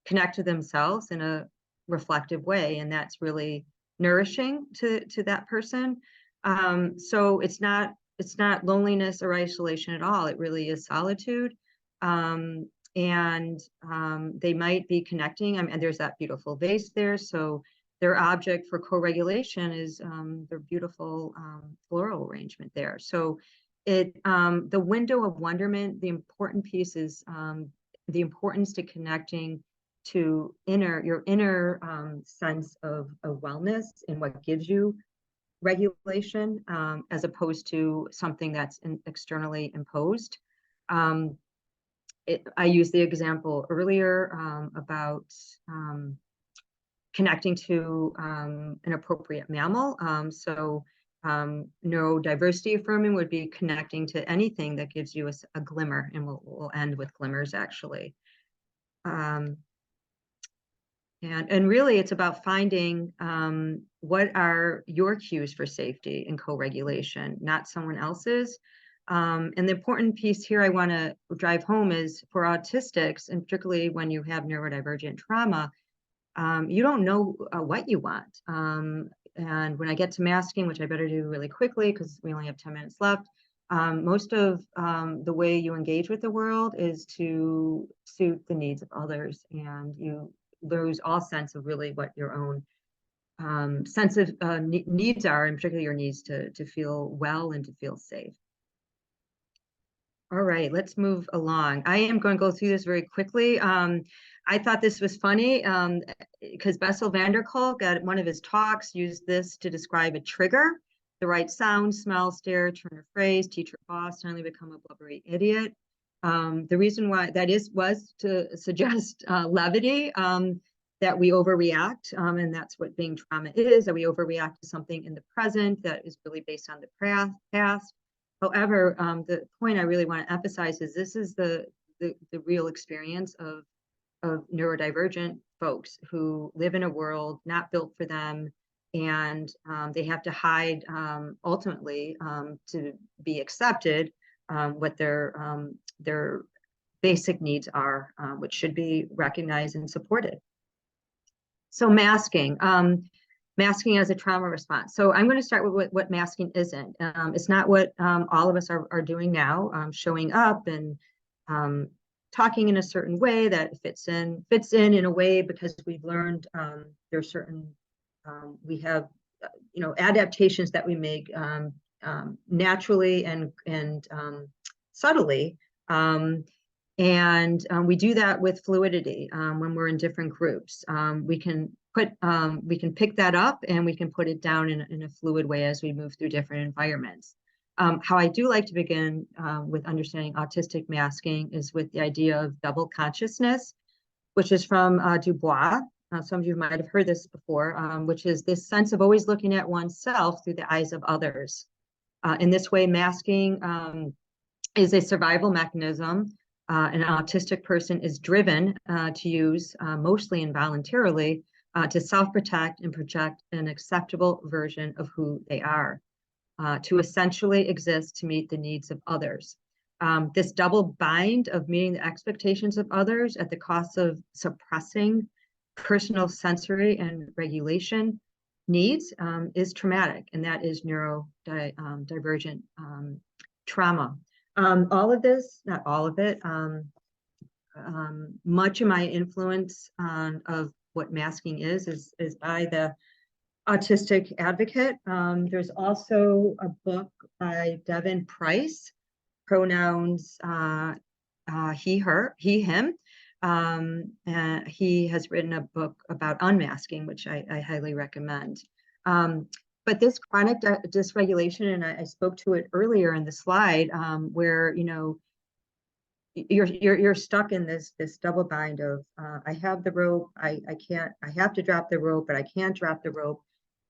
connect to themselves in a reflective way, and that's really nourishing to that person. So it's not loneliness or isolation at all. It really is solitude. And they might be connecting. I mean, there's that beautiful vase there. So their object for co-regulation is their beautiful floral arrangement there. So the window of wonderment, the important piece is the importance to connecting to your inner sense of wellness and what gives you regulation, as opposed to something that's externally imposed. I used the example earlier about connecting to an appropriate mammal. So neurodiversity affirming would be connecting to anything that gives you a glimmer, and we'll end with glimmers actually. And really it's about finding what are your cues for safety and co-regulation, not someone else's. And the important piece here I want to drive home is for autistics, and particularly when you have neurodivergent trauma, you don't know what you want. And when I get to masking, which I better do really quickly because we only have 10 minutes left, most of the way you engage with the world is to suit the needs of others, and you lose all sense of really what your own sense of needs are, and particularly your needs to feel well and to feel safe. All right, let's move along. I am going to go through this very quickly. I thought this was funny because Bessel van der Kolk at one of his talks used this to describe a trigger: the right sound, smell, stare, turn of phrase, teacher, boss, suddenly become a blubbery idiot. The reason why that was to suggest levity, that we overreact, and that's what being trauma is, that we overreact to something in the present that is really based on the past. However, the point I really want to emphasize is this is the real experience of neurodivergent folks who live in a world not built for them, and they have to hide ultimately to be accepted what their basic needs are, which should be recognized and supported. So masking. Masking as a trauma response. So I'm going to start with what masking isn't. It's not what all of us are doing now, showing up and talking in a certain way that fits in a way because we've learned there's certain, we have, adaptations that we make naturally and subtly. And we do that with fluidity when we're in different groups. We can pick that up and we can put it down in a fluid way as we move through different environments. How I do like to begin with understanding autistic masking is with the idea of double consciousness, which is from DuPage. Some of you might have heard this before, which is this sense of always looking at oneself through the eyes of others. In this way, masking is a survival mechanism. An autistic person is driven to use, mostly involuntarily, to self-protect and project an acceptable version of who they are, to essentially exist to meet the needs of others. This double bind of meeting the expectations of others at the cost of suppressing personal sensory and regulation needs is traumatic, and that is neurodivergent trauma. All of this, not all of it, much of my influence of what masking is by the autistic advocate. There's also a book by Devin Price, Pronouns he, her, he, him, And he has written a book about unmasking, which I highly recommend. But this chronic dysregulation, and I spoke to it earlier in the slide, where you're stuck in this double bind of I have the rope, I have to drop the rope, but I can't drop the rope.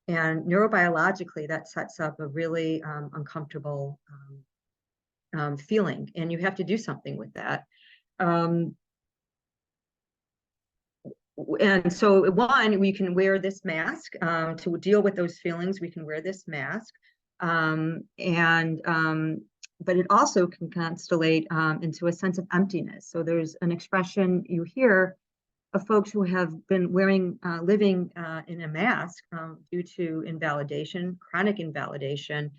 And neurobiologically, that sets up a really uncomfortable feeling, and you have to do something with that. And so, one, we can wear this mask to deal with those feelings. We can wear this mask, but it also can constellate into a sense of emptiness. So there's an expression you hear of folks who have been living in a mask due to invalidation, chronic invalidation,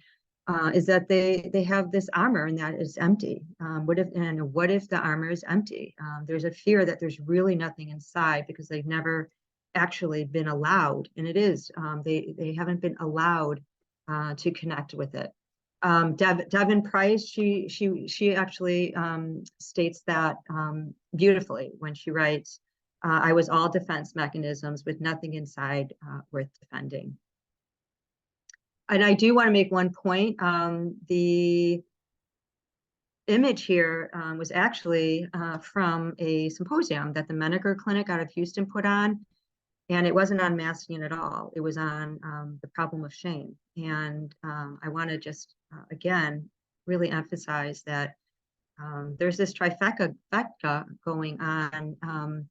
is that they have this armor and that is empty. What if the armor is empty? There's a fear that there's really nothing inside because they've never actually been allowed, and it is they haven't been allowed to connect with it. Devin Price, she actually states that beautifully when she writes, "I was all defense mechanisms with nothing inside worth defending." And I do want to make one point. The image here was actually from a symposium that the Menninger Clinic out of Houston put on, and it wasn't on masking at all. It was on the problem of shame. And I want to just, again, really emphasize that there's this trifecta going on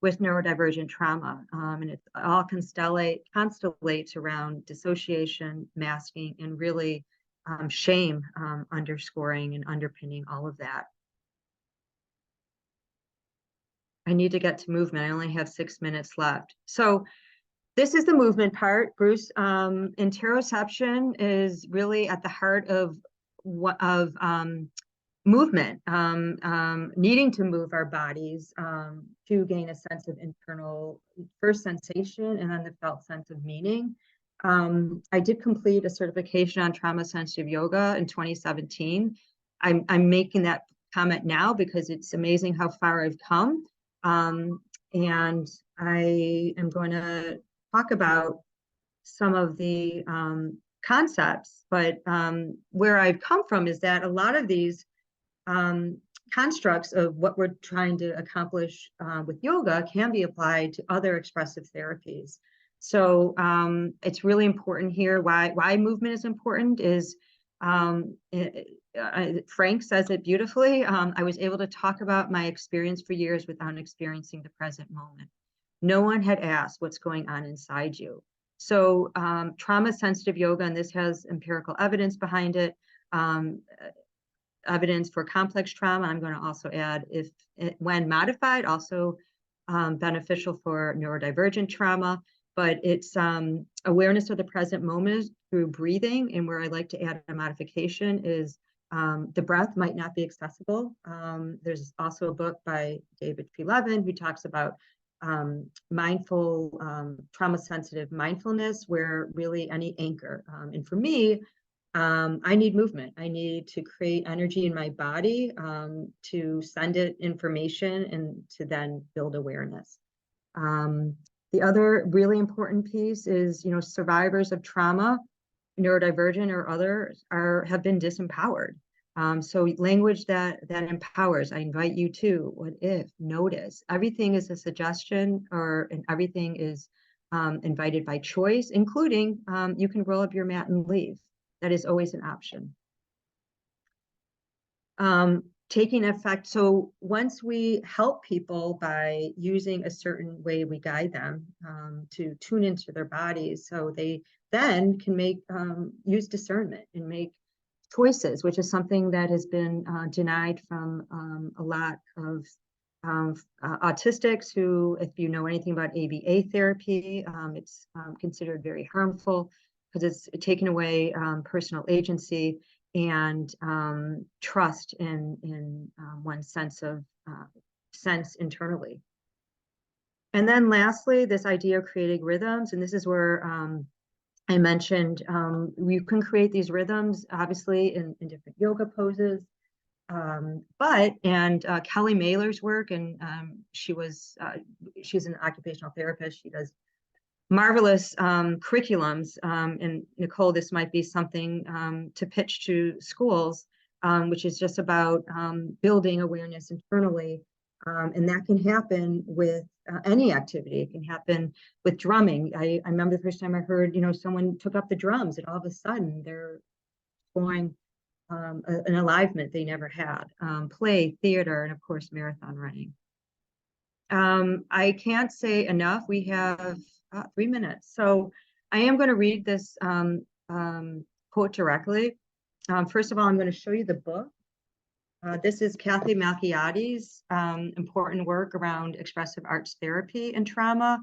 with neurodivergent trauma, and it all constellates around dissociation, masking, and really shame underscoring and underpinning all of that. I need to get to movement. I only have 6 minutes left. So this is the movement part, Bruce. Interoception is really at the heart of movement, needing to move our bodies to gain a sense of internal first sensation and then the felt sense of meaning. I did complete a certification on trauma sensitive yoga in 2017. I'm making that comment now because it's amazing how far I've come. And I am going to talk about some of the concepts, but where I've come from is that a lot of these constructs of what we're trying to accomplish with yoga can be applied to other expressive therapies. So it's really important here. Why movement is important is Frank says it beautifully. I was able to talk about my experience for years without experiencing the present moment. No one had asked what's going on inside you. So trauma sensitive yoga, and this has empirical evidence behind it, evidence for complex trauma. I'm going to also add, when modified, also beneficial for neurodivergent trauma, but it's awareness of the present moment through breathing. And where I like to add a modification is the breath might not be accessible. There's also a book by David P. Levin who talks about mindful, trauma-sensitive mindfulness, where really any anchor. And for me, I need movement. I need to create energy in my body to send it information and to then build awareness. The other really important piece is, survivors of trauma, neurodivergent or others, have been disempowered. So language that empowers. I invite you to, what if, notice. Everything is a suggestion, and everything is invited by choice, including you can roll up your mat and leave. That is always an option. Taking effect. So once we help people by using a certain way, we guide them to tune into their bodies, so they then can use discernment and make choices, which is something that has been denied from a lot of autistics who, if you know anything about ABA therapy, it's considered very harmful because it's taken away personal agency and trust in one's sense internally. And then lastly, this idea of creating rhythms, and this is where I mentioned you can create these rhythms, obviously, in different yoga poses. Kelly Mailer's work, and she's an occupational therapist. She does marvelous curriculums. And Nicole, this might be something to pitch to schools, which is just about building awareness internally. And that can happen with any activity. It can happen with drumming. I remember the first time I heard, someone took up the drums, and all of a sudden they're exploring an alignment they never had. Play, theater, and of course, marathon running. I can't say enough. We have 3 minutes. So I am going to read this quote directly. First of all, I'm going to show you the book. This is Kathy Malchiadi's important work around expressive arts therapy and trauma.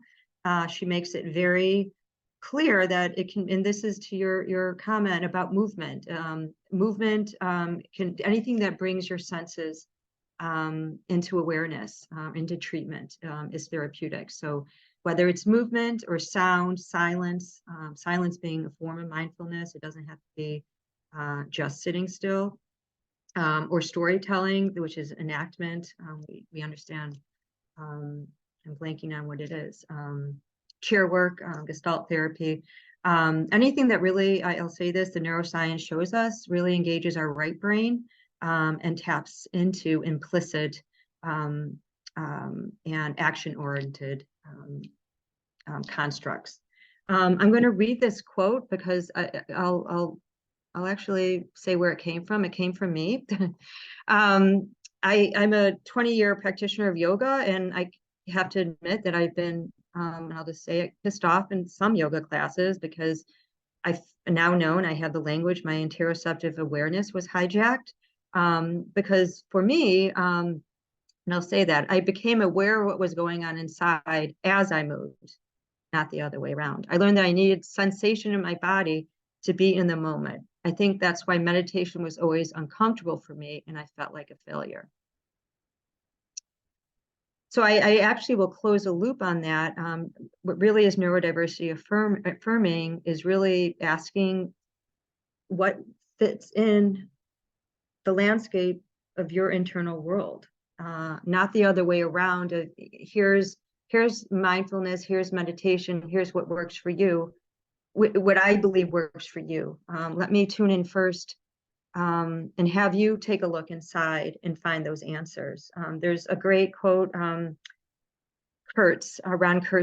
She makes it very clear that it can, and this is to your comment about movement. Movement can, anything that brings your senses into awareness, into treatment is therapeutic. So whether it's movement or sound, silence, silence being a form of mindfulness, it doesn't have to be just sitting still, or storytelling, which is enactment. We understand, I'm blanking on what it is. Chair work, Gestalt therapy, anything that really, I'll say this, the neuroscience shows us, really engages our right brain and taps into implicit and action-oriented constructs. I'm going to read this quote because I'll actually say where it came from. It came from me. I'm a 20-year practitioner of yoga, and I have to admit that I've been, I'll just say it, pissed off in some yoga classes because I've now known I have the language, my interoceptive awareness was hijacked. Because for me, and I'll say that, I became aware of what was going on inside as I moved, not the other way around. I learned that I needed sensation in my body to be in the moment. I think that's why meditation was always uncomfortable for me, and I felt like a failure. So I actually will close a loop on that. What really is neurodiversity affirming is really asking what fits in the landscape of your internal world, not the other way around. Here's mindfulness, here's meditation, here's what works for you, what I believe works for you. Let me tune in first and have you take a look inside and find those answers. There's a great quote, Ron Kurtz,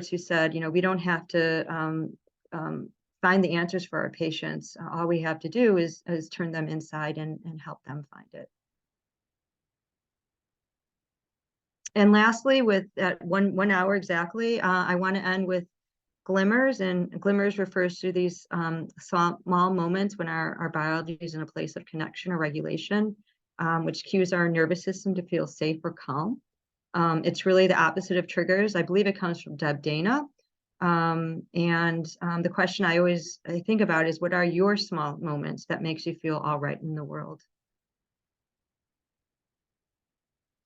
who said, we don't have to find the answers for our patients. All we have to do is turn them inside and help them find it. And lastly, with one hour exactly, I want to end with glimmers. And glimmers refers to these small moments when our biology is in a place of connection or regulation, which cues our nervous system to feel safe or calm. It's really the opposite of triggers. I believe it comes from Deb Dana. The question I think about is, what are your small moments that makes you feel all right in the world?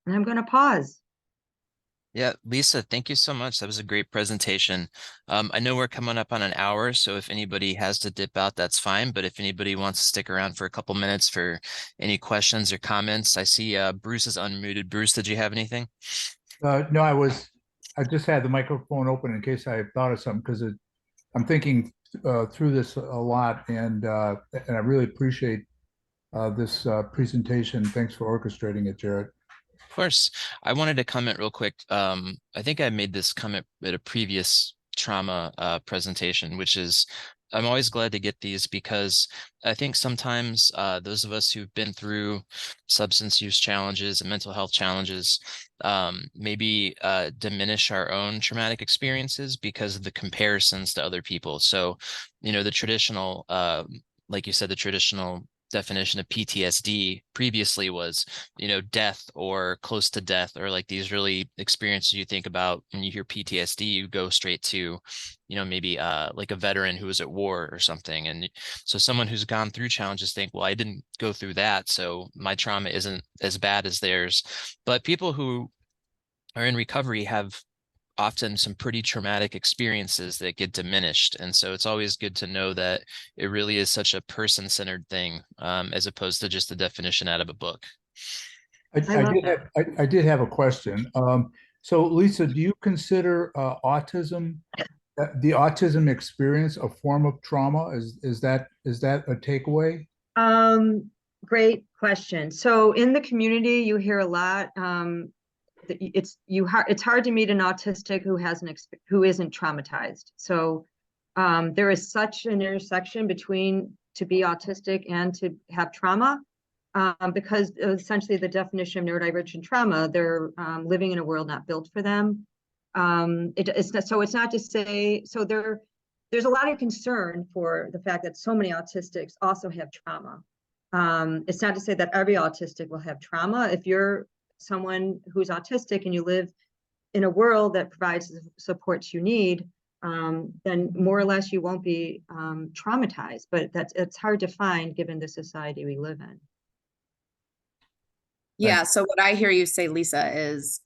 And I'm going to pause. Yeah, Lisa, thank you so much. That was a great presentation. I know we're coming up on an hour, so if anybody has to dip out, that's fine. But if anybody wants to stick around for a couple minutes for any questions or comments, I see Bruce is unmuted. Bruce, did you have anything? No, I just had the microphone open in case I thought of something, because I'm thinking through this a lot, and I really appreciate this presentation. Thanks for orchestrating it, Jared. Of course. I wanted to comment real quick. I think I made this comment at a previous trauma presentation, which is I'm always glad to get these because I think sometimes those of us who've been through substance use challenges and mental health challenges maybe diminish our own traumatic experiences because of the comparisons to other people. So, the traditional, like you said, the traditional definition of PTSD previously was, death or close to death, or like these really experiences you think about when you hear PTSD, you go straight to, maybe like a veteran who was at war or something. And so someone who's gone through challenges think, well, I didn't go through that, so my trauma isn't as bad as theirs. But people who are in recovery have often some pretty traumatic experiences that get diminished. And so it's always good to know that it really is such a person-centered thing, as opposed to just a definition out of a book. I love that. I did have a question. So Lisa, do you consider the autism experience a form of trauma? Is that a takeaway? Great question. So in the community, you hear a lot. It's hard to meet an autistic who isn't traumatized. So there is such an intersection between to be autistic and to have trauma, because essentially the definition of neurodivergent trauma, they're living in a world not built for them. It's not to say, so there's a lot of concern for the fact that so many autistics also have trauma. It's not to say that every autistic will have trauma. If you're someone who's autistic and you live in a world that provides the supports you need, then more or less you won't be traumatized. But it's hard to find given the society we live in. Yeah. So what I hear you say, Lisa, is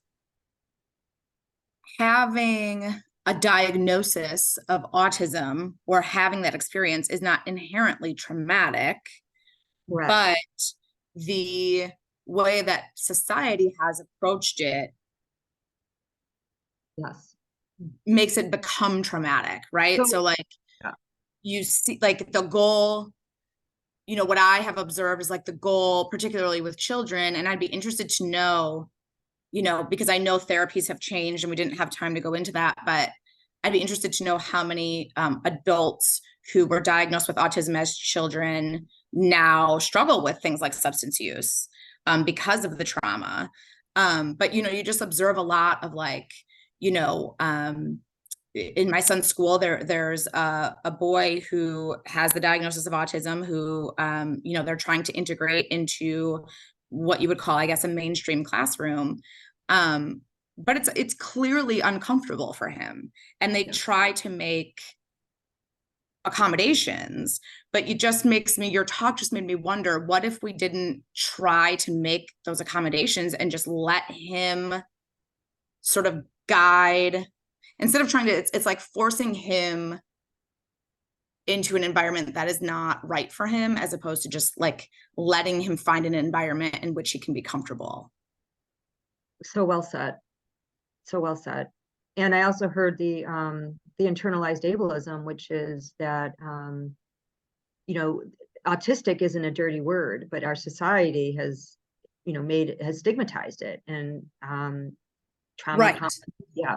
having a diagnosis of autism or having that experience is not inherently traumatic, Right. but the way that society has approached it, yes, makes it become traumatic, right? So like, yeah. You see, like the goal, what I have observed is like the goal, particularly with children, and I'd be interested to know, because I know therapies have changed and we didn't have time to go into that, but I'd be interested to know how many adults who were diagnosed with autism as children now struggle with things like substance use because of the trauma. But, you just observe a lot of like, in my son's school, there's a boy who has the diagnosis of autism who, they're trying to integrate into what you would call, I guess, a mainstream classroom. But it's clearly uncomfortable for him. And they try to make accommodations, but your talk just made me wonder, what if we didn't try to make those accommodations and just let him sort of guide, instead of trying to, it's like forcing him into an environment that is not right for him, as opposed to just like letting him find an environment in which he can be comfortable. So well said. So well said. And I also heard the internalized ableism, which is that, autistic isn't a dirty word, but our society has, has stigmatized it, and trauma. Right. Yeah.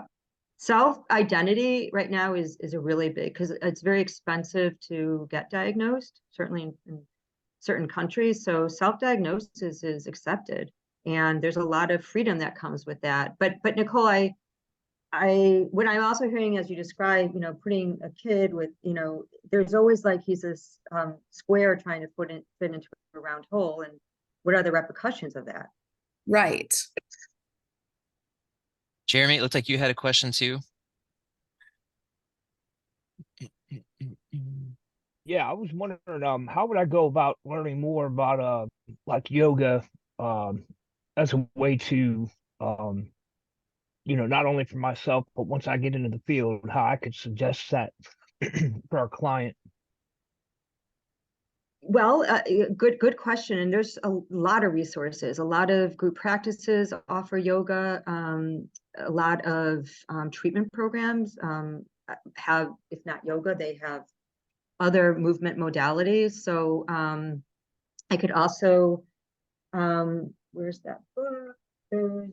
Self-identity right now is a really big, because it's very expensive to get diagnosed, certainly in certain countries. So self-diagnosis is accepted, and there's a lot of freedom that comes with that. But Nicole, what I'm also hearing as you describe, putting a kid with, there's always like he's this square trying to fit into a round hole, and what are the repercussions of that? Right. Jeremy, it looked like you had a question too. Yeah, I was wondering, how would I go about learning more about like yoga as a way to not only for myself, but once I get into the field, how I could suggest that for our client. Well, good question. And there's a lot of resources. A lot of group practices offer yoga. A lot of treatment programs have, if not yoga, they have other movement modalities. So I could also, where's that book? There's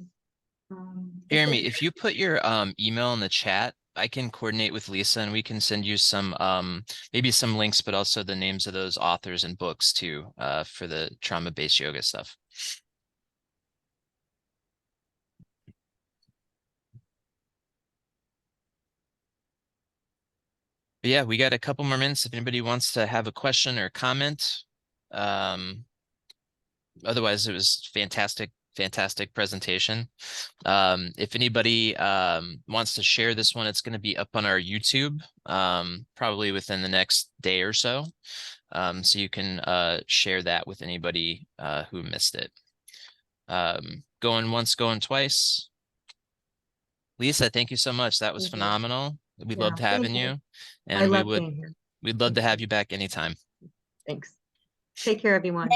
Jeremy, if you put your email in the chat, I can coordinate with Lisa and we can send you some maybe some links, but also the names of those authors and books too, for the trauma-based yoga stuff. But yeah, we got a couple more minutes if anybody wants to have a question or comment. Otherwise, it was fantastic presentation. If anybody wants to share this one, it's going to be up on our YouTube probably within the next day or so. So you can share that with anybody who missed it. Going once, going twice. Lisa, thank you so much. That was phenomenal. We loved having you. And we'd love to have you back anytime. Thanks. Take care, everyone.